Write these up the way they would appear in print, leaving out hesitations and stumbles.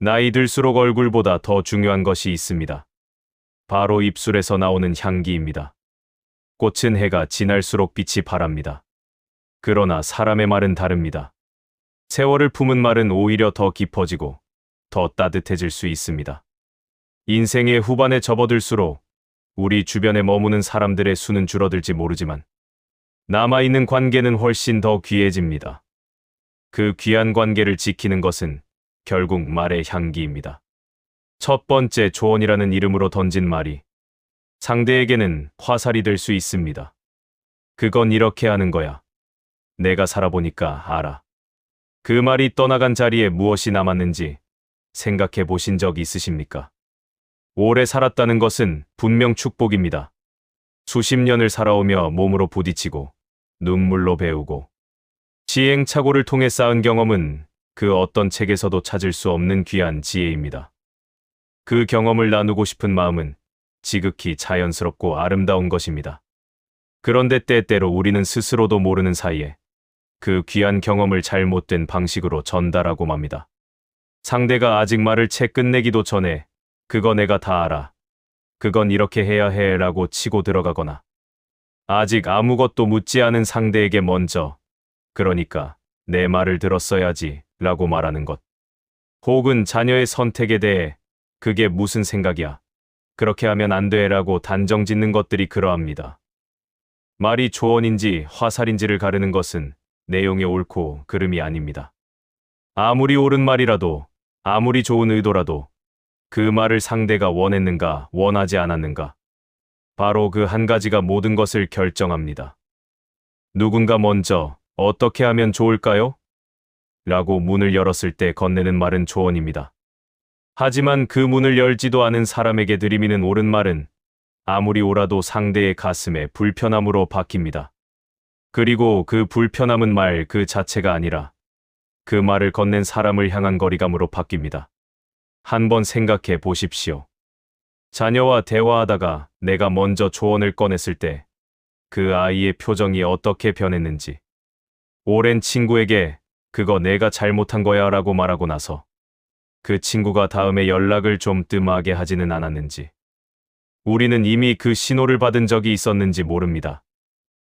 나이 들수록 얼굴보다 더 중요한 것이 있습니다. 바로 입술에서 나오는 향기입니다. 꽃은 해가 지날수록 빛이 바랍니다. 그러나 사람의 말은 다릅니다. 세월을 품은 말은 오히려 더 깊어지고 더 따뜻해질 수 있습니다. 인생의 후반에 접어들수록 우리 주변에 머무는 사람들의 수는 줄어들지 모르지만 남아있는 관계는 훨씬 더 귀해집니다. 그 귀한 관계를 지키는 것은 결국 말의 향기입니다. 첫 번째, 조언이라는 이름으로 던진 말이 상대에게는 화살이 될 수 있습니다. 그건 이렇게 하는 거야. 내가 살아보니까 알아. 그 말이 떠나간 자리에 무엇이 남았는지 생각해 보신 적 있으십니까? 오래 살았다는 것은 분명 축복입니다. 수십 년을 살아오며 몸으로 부딪히고 눈물로 배우고 시행착오를 통해 쌓은 경험은 그 어떤 책에서도 찾을 수 없는 귀한 지혜입니다. 그 경험을 나누고 싶은 마음은 지극히 자연스럽고 아름다운 것입니다. 그런데 때때로 우리는 스스로도 모르는 사이에 그 귀한 경험을 잘못된 방식으로 전달하고 맙니다. 상대가 아직 말을 채 끝내기도 전에 그거 내가 다 알아. 그건 이렇게 해야 해 라고 치고 들어가거나 아직 아무것도 묻지 않은 상대에게 먼저 그러니까 내 말을 들었어야지 라고 말하는 것. 혹은 자녀의 선택에 대해 그게 무슨 생각이야. 그렇게 하면 안 돼 라고 단정 짓는 것들이 그러합니다. 말이 조언인지 화살인지를 가르는 것은 내용의 옳고 그름이 아닙니다. 아무리 옳은 말이라도 아무리 좋은 의도라도 그 말을 상대가 원했는가 원하지 않았는가 바로 그 한 가지가 모든 것을 결정합니다. 누군가 먼저 어떻게 하면 좋을까요? 라고 문을 열었을 때 건네는 말은 조언입니다. 하지만 그 문을 열지도 않은 사람에게 들이미는 옳은 말은 아무리 옳아도 상대의 가슴에 불편함으로 박힙니다. 그리고 그 불편함은 말 그 자체가 아니라 그 말을 건넨 사람을 향한 거리감으로 바뀝니다. 한번 생각해 보십시오. 자녀와 대화하다가 내가 먼저 조언을 꺼냈을 때 그 아이의 표정이 어떻게 변했는지, 오랜 친구에게 그거 내가 잘못한 거야 라고 말하고 나서 그 친구가 다음에 연락을 좀 뜸하게 하지는 않았는지, 우리는 이미 그 신호를 받은 적이 있었는지 모릅니다.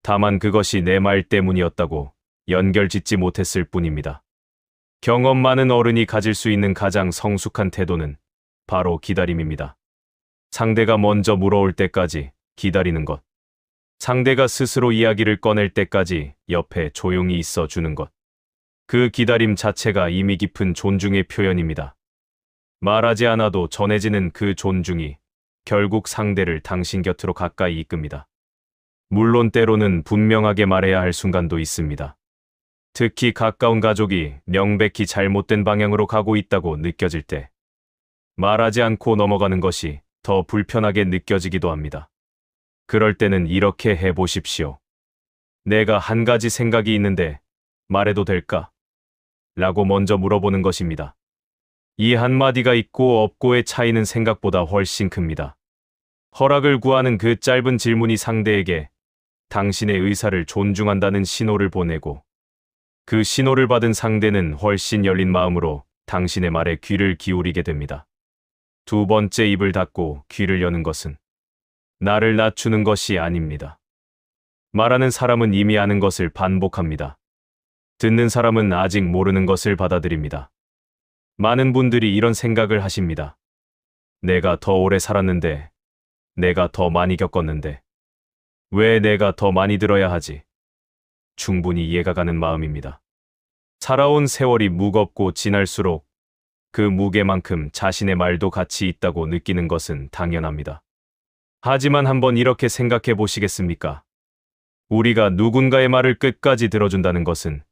다만 그것이 내 말 때문이었다고 연결짓지 못했을 뿐입니다. 경험 많은 어른이 가질 수 있는 가장 성숙한 태도는 바로 기다림입니다. 상대가 먼저 물어올 때까지 기다리는 것. 상대가 스스로 이야기를 꺼낼 때까지 옆에 조용히 있어 주는 것. 그 기다림 자체가 의미 깊은 존중의 표현입니다. 말하지 않아도 전해지는 그 존중이 결국 상대를 당신 곁으로 가까이 이끕니다. 물론 때로는 분명하게 말해야 할 순간도 있습니다. 특히 가까운 가족이 명백히 잘못된 방향으로 가고 있다고 느껴질 때 말하지 않고 넘어가는 것이 더 불편하게 느껴지기도 합니다. 그럴 때는 이렇게 해보십시오. 내가 한 가지 생각이 있는데 말해도 될까? 라고 먼저 물어보는 것입니다. 이 한마디가 있고 없고의 차이는 생각보다 훨씬 큽니다. 허락을 구하는 그 짧은 질문이 상대에게 당신의 의사를 존중한다는 신호를 보내고 그 신호를 받은 상대는 훨씬 열린 마음으로 당신의 말에 귀를 기울이게 됩니다. 두 번째, 입을 닫고 귀를 여는 것은 나를 낮추는 것이 아닙니다. 말하는 사람은 이미 아는 것을 반복합니다. 듣는 사람은 아직 모르는 것을 받아들입니다. 많은 분들이 이런 생각을 하십니다. 내가 더 오래 살았는데, 내가 더 많이 겪었는데, 왜 내가 더 많이 들어야 하지? 충분히 이해가 가는 마음입니다. 살아온 세월이 무겁고 지날수록 그 무게만큼 자신의 말도 가치 있다고 느끼는 것은 당연합니다. 하지만 한번 이렇게 생각해 보시겠습니까? 우리가 누군가의 말을 끝까지 들어준다는 것은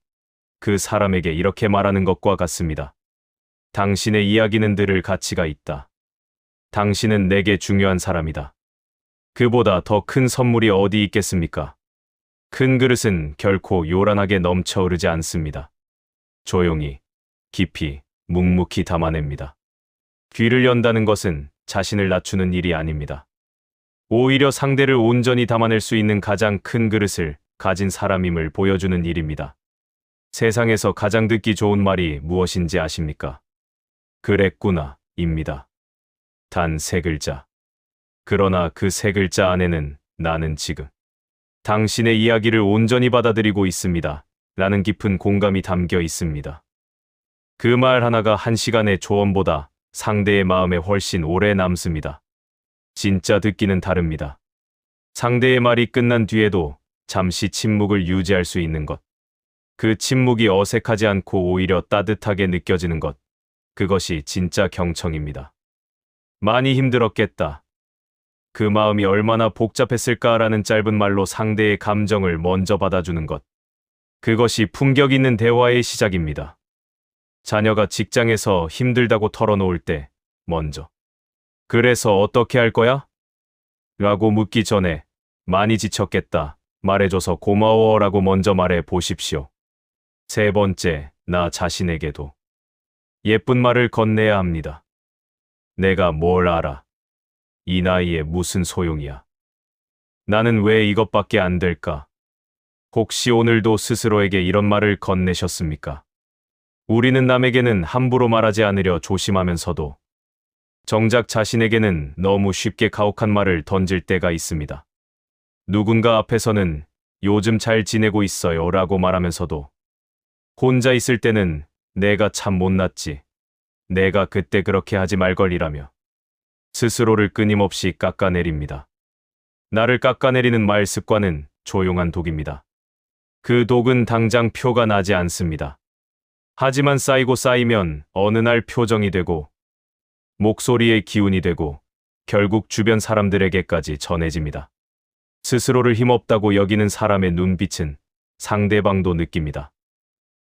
그 사람에게 이렇게 말하는 것과 같습니다. 당신의 이야기는 들을 가치가 있다. 당신은 내게 중요한 사람이다. 그보다 더 큰 선물이 어디 있겠습니까? 큰 그릇은 결코 요란하게 넘쳐 흐르지 않습니다. 조용히, 깊이, 묵묵히 담아냅니다. 귀를 연다는 것은 자신을 낮추는 일이 아닙니다. 오히려 상대를 온전히 담아낼 수 있는 가장 큰 그릇을 가진 사람임을 보여주는 일입니다. 세상에서 가장 듣기 좋은 말이 무엇인지 아십니까? 그랬구나, 입니다. 단 3글자. 그러나 그 3글자 안에는 나는 지금 당신의 이야기를 온전히 받아들이고 있습니다. 라는 깊은 공감이 담겨 있습니다. 그 말 하나가 1시간의 조언보다 상대의 마음에 훨씬 오래 남습니다. 진짜 듣기는 다릅니다. 상대의 말이 끝난 뒤에도 잠시 침묵을 유지할 수 있는 것. 그 침묵이 어색하지 않고 오히려 따뜻하게 느껴지는 것. 그것이 진짜 경청입니다. 많이 힘들었겠다. 그 마음이 얼마나 복잡했을까라는 짧은 말로 상대의 감정을 먼저 받아주는 것. 그것이 품격 있는 대화의 시작입니다. 자녀가 직장에서 힘들다고 털어놓을 때 먼저 그래서 어떻게 할 거야? 라고 묻기 전에 많이 지쳤겠다. 말해줘서 고마워 라고 먼저 말해 보십시오. 3번째, 나 자신에게도 예쁜 말을 건네야 합니다. 내가 뭘 알아? 이 나이에 무슨 소용이야? 나는 왜 이것밖에 안 될까? 혹시 오늘도 스스로에게 이런 말을 건네셨습니까? 우리는 남에게는 함부로 말하지 않으려 조심하면서도 정작 자신에게는 너무 쉽게 가혹한 말을 던질 때가 있습니다. 누군가 앞에서는 요즘 잘 지내고 있어요 라고 말하면서도 혼자 있을 때는 내가 참 못났지. 내가 그때 그렇게 하지 말걸이라며 스스로를 끊임없이 깎아내립니다. 나를 깎아내리는 말 습관은 조용한 독입니다. 그 독은 당장 표가 나지 않습니다. 하지만 쌓이고 쌓이면 어느 날 표정이 되고 목소리의 기운이 되고 결국 주변 사람들에게까지 전해집니다. 스스로를 힘없다고 여기는 사람의 눈빛은 상대방도 느낍니다.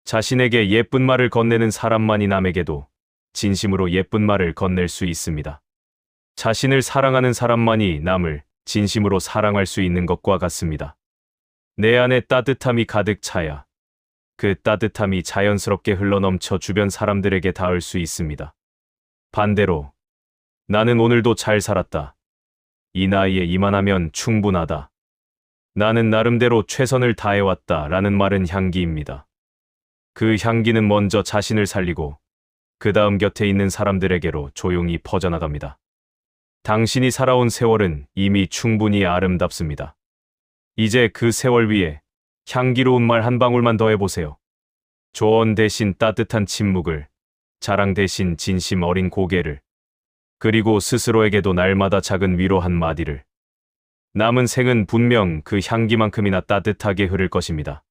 자신에게 예쁜 말을 건네는 사람만이 남에게도 진심으로 예쁜 말을 건넬 수 있습니다. 자신을 사랑하는 사람만이 남을 진심으로 사랑할 수 있는 것과 같습니다. 내 안에 따뜻함이 가득 차야 그 따뜻함이 자연스럽게 흘러넘쳐 주변 사람들에게 닿을 수 있습니다. 반대로 나는 오늘도 잘 살았다. 이 나이에 이만하면 충분하다. 나는 나름대로 최선을 다해왔다 라는 말은 향기입니다. 그 향기는 먼저 자신을 살리고 그 다음 곁에 있는 사람들에게로 조용히 퍼져나갑니다. 당신이 살아온 세월은 이미 충분히 아름답습니다. 이제 그 세월 위에 향기로운 말 한 방울만 더 해보세요. 조언 대신 따뜻한 침묵을, 자랑 대신 진심 어린 고개를, 그리고 스스로에게도 날마다 작은 위로 한마디를. 남은 생은 분명 그 향기만큼이나 따뜻하게 흐를 것입니다.